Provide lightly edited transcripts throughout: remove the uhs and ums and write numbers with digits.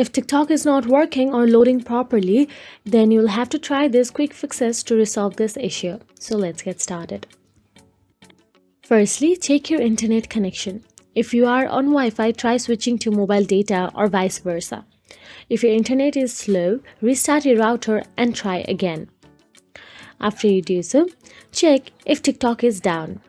If TikTok is not working or loading properly, then you'll have to try this quick fixes to resolve this issue. So let's get started. Firstly, check your internet connection. If you are on Wi-Fi, try switching to mobile data or vice versa. If your internet is slow, restart your router and try again. After you do so, check if TikTok is down.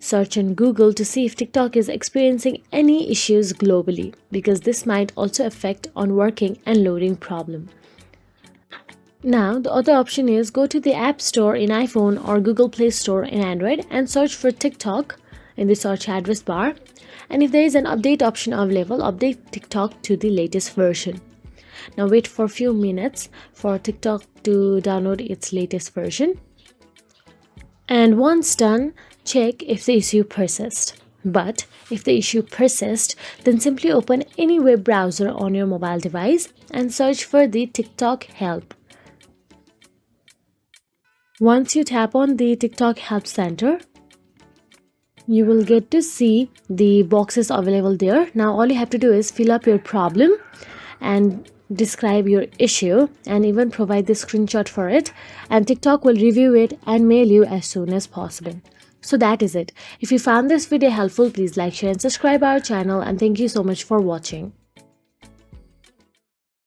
Search on Google to see if TikTok is experiencing any issues globally, because this might also affect on working and loading problem. Now, the other option is go to the App Store in iPhone or Google Play Store in Android and search for TikTok in the search address bar. And if there is an update option available, update TikTok to the latest version. Now wait for a few minutes for TikTok to download its latest version. And once done, check if the issue persists. But if the issue persists, then simply open any web browser on your mobile device and search for the TikTok help. Once you tap on the TikTok Help Center, you will get to see the boxes available there. Now all you have to do is fill up your problem and describe your issue and even provide the screenshot for it, and TikTok will review it and mail you as soon as possible. So that is it. If you found this video helpful, please like, share and subscribe our channel, and thank you so much for watching.